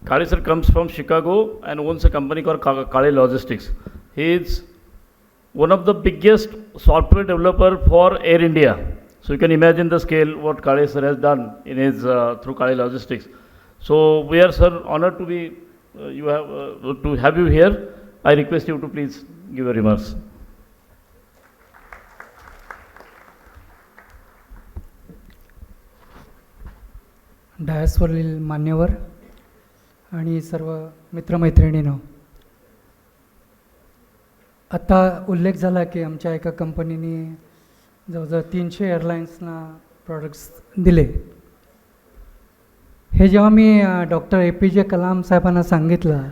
Kale sir comes from Chicago and owns a company called Kale Logistics. He is one of the biggest software developer for Air India. So you can imagine the scale what Kale sir has done in his through Kale Logistics. So we are, sir, honored to be to have you here. I request you to please give your remarks. डायसवरील मान्यवर आणि सर्व मित्रमैत्रिणींनो, आता उल्लेख झाला की आमच्या एका कंपनीने जवळजवळ 300 एअरलाइन्सना प्रोडक्ट्स दिले. हे जेव्हा मी डॉक्टर APJ कलाम साहेबांना सांगितलं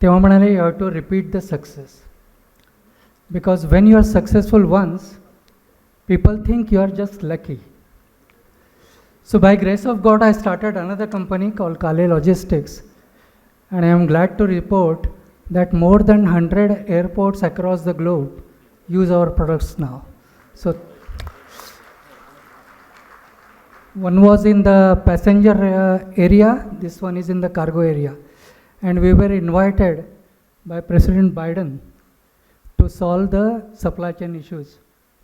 तेव्हा म्हणाले, you have to repeat the success, because when you are successful once people think you are just lucky. So by grace of God, I started another company called Kale Logistics, and I am glad to report that more than 100 airports across the globe use our products now. So one was in the passenger area, this one is in the cargo area, and we were invited by President Biden to solve the supply chain issues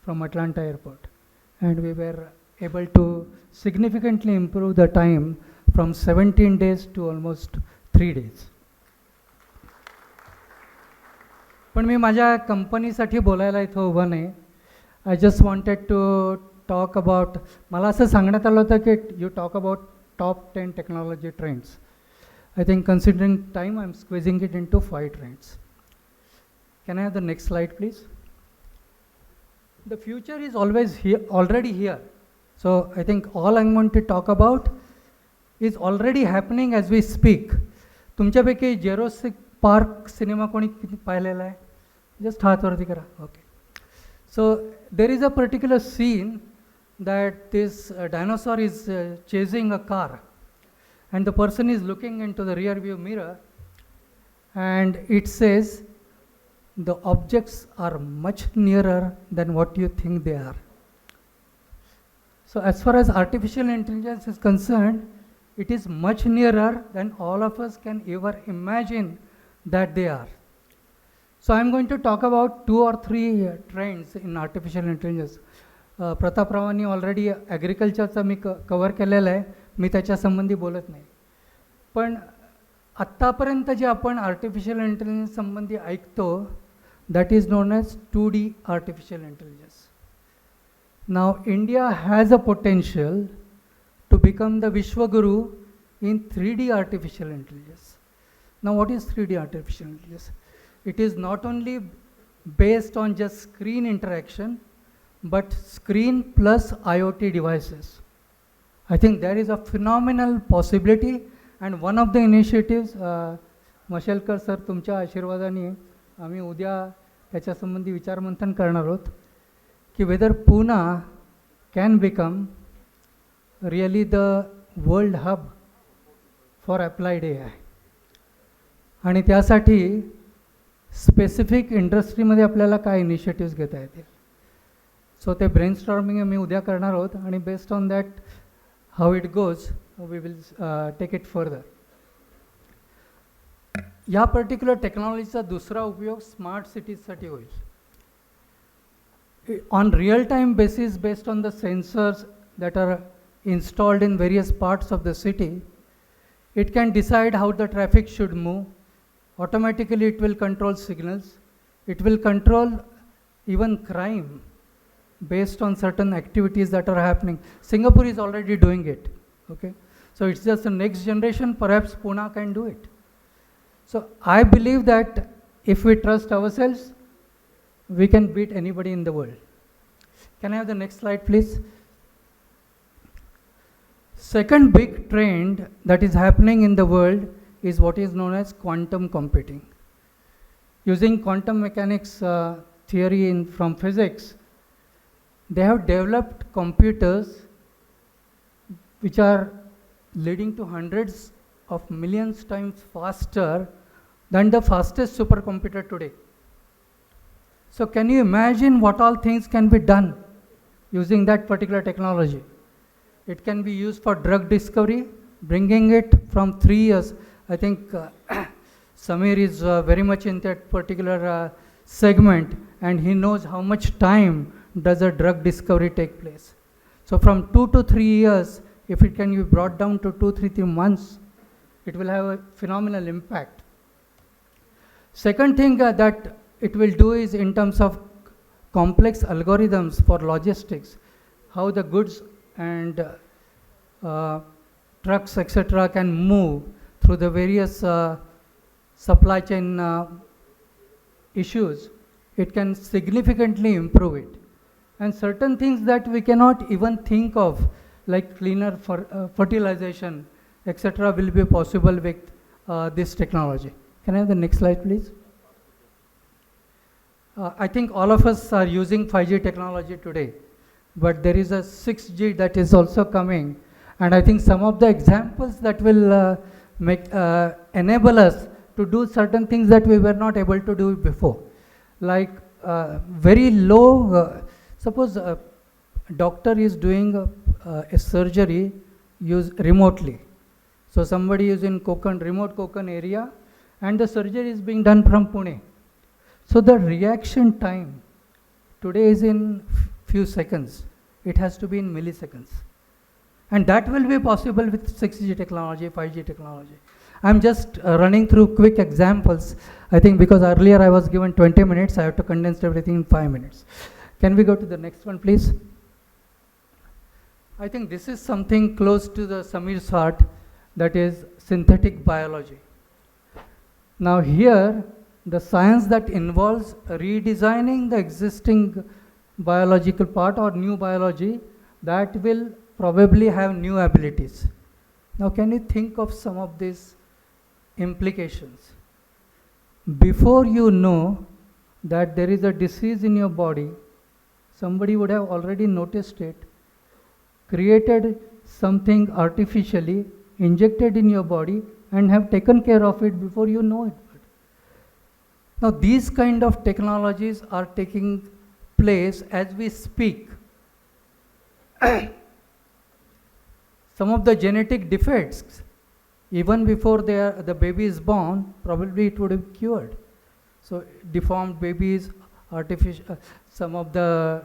from Atlanta airport, and we were able to significantly improve the time from 17 days to almost 3 days. पण मी माझ्या कंपनीसाठी बोलायला इथं उभं नाही. I just wanted to talk about, मला असं सांगण्यात आलं होतं की you talk about top 10 technology trends. I think considering time I am squeezing it into 5 trends. Can I have the next slide please? The future is always here, already here. So I think all I'm going to talk about is already happening as we speak. तुमच्यापैकी जेरोसिक park cinema कोणी पाहिलेला आहे? Just हात वरती करा. Okay. So there is a particular scene that this dinosaur is chasing a car, and the person is looking into the rear view mirror, and it says the objects are much nearer than what you think they are. So as far as artificial intelligence is concerned, it is much nearer than all of us can ever imagine that they are. So I'm going to talk about 2 or 3 trends in artificial intelligence. प्रतापरावांनी already ॲग्रिकल्चरचा मी cover केलेलं आहे, मी त्याच्या संबंधी बोलत नाही. पण आत्तापर्यंत जे आपण आर्टिफिशियल इंटेलिजन्स संबंधी ऐकतो, that is known as 2D artificial intelligence. Now India has a potential to become the Vishwaguru in 3D artificial intelligence. Now what is 3D artificial intelligence? It is not only based on just screen interaction, but screen plus IoT devices. I think there is a phenomenal possibility, and one of the initiatives, Mashelkar sir, तुमच्या आशीर्वादाने आम्ही उद्या त्याच्यासंबंधी विचारमंथन करणार आहोत की whether Pune can become really the world hub for applied AI. आणि त्यासाठी स्पेसिफिक इंडस्ट्रीमध्ये आपल्याला काय इनिशिएटिव्स घेता येतील. सो ते ब्रेनस्टॉर्मिंग आम्ही उद्या करणार आहोत, आणि based on that how it goes we will take it further. या पर्टिक्युलर टेक्नॉलॉजीचा दुसरा उपयोग स्मार्ट सिटीजसाठी होईल. On real time basis, based on the sensors that are installed in various parts of the city, it can decide how the traffic should move. Automatically it will control signals, it will control even crime based on certain activities that are happening. Singapore is already doing it. Okay, so it's just the next generation. Perhaps Pune can do it. So I believe that if we trust ourselves, we can beat anybody in the world. Can I have the next slide, please? Second big trend that is happening in the world is what is known as quantum computing. Using quantum mechanics theory from physics, they have developed computers which are leading to hundreds of millions times faster than the fastest supercomputer today. So can you imagine what all things can be done using that particular technology? It can be used for drug discovery, bringing it from 3 years. I think Samir is very much in that particular segment, and he knows how much time does a drug discovery take place. So from 2 to 3 years, if it can be brought down to 2-3 months, it will have a phenomenal impact. Second thing that it will do is in terms of complex algorithms for logistics, how the goods and trucks, etc., can move through the various supply chain issues. It can significantly improve it. And certain things that we cannot even think of, like cleaner fertilization, etc., will be possible with this technology. Can I have the next slide, please? I think all of us are using 5G technology today, but there is a 6G that is also coming, and I think some of the examples that will enable us to do certain things that we were not able to do before, like very low, suppose a doctor is doing a surgery remotely. So somebody is in remote Konkan area, and the surgery is being done from Pune. So the reaction time today is in few seconds. It has to be in milliseconds. And that will be possible with 6G technology, 5G technology. I'm just running through quick examples. I think because earlier I was given 20 minutes, I have to condense everything in 5 minutes. Can we go to the next one, please? I think this is something close to the Samir's heart, that is synthetic biology. Now here, the science that involves redesigning the existing biological part or new biology that will probably have new abilities. Now can you think of some of these implications? Before you know that there is a disease in your body, somebody would have already noticed it, created something artificially, injected in your body, and have taken care of it before you know it. Now these kind of technologies are taking place as we speak. Some of the genetic defects, even before the baby is born, probably it would have cured. So deformed babies, artificial, some of the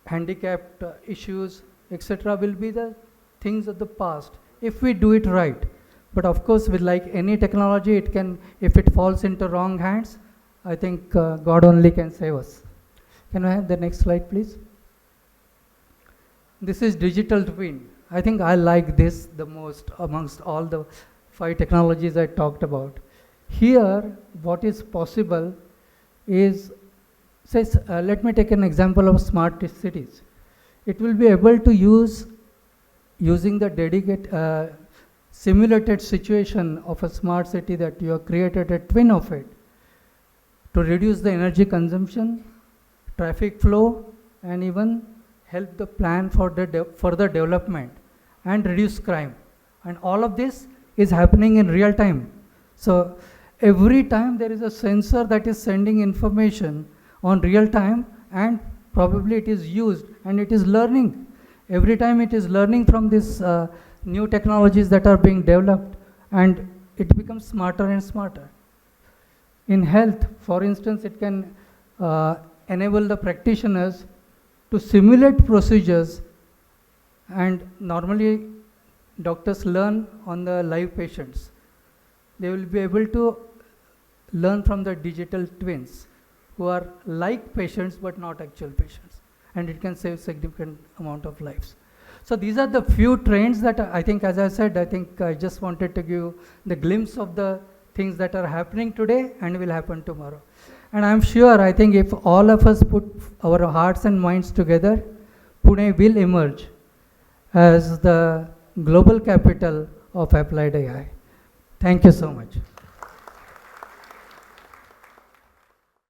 handicapped issues, etc., will be the things of the past if we do it right. But of course, with like any technology, it can, if it falls into wrong hands, I think God only can save us. Can I have the next slide, please? This is digital twin. I think I like this the most amongst all the 5 technologies I talked about. Here, what is possible is, let me take an example of smart cities. It will be able to using the dedicated simulated situation of a smart city that you have created a twin of it to reduce the energy consumption, traffic flow, and even help the plan for the further development and reduce crime. And all of this is happening in real time. So every time there is a sensor that is sending information on real time, and probably it is used and it is learning. Every time it is learning from this new technologies that are being developed, and it becomes smarter and smarter. In health, for instance, it can enable the practitioners to simulate procedures, and normally doctors learn on the live patients. They will be able to learn from the digital twins who are like patients but not actual patients, and it can save significant amount of lives. So these are the few trends that I think, as I said, I think I just wanted to give the glimpse of the things that are happening today and will happen tomorrow. And I'm sure, I think if all of us put our hearts and minds together, Pune will emerge as the global capital of applied AI. Thank you so much.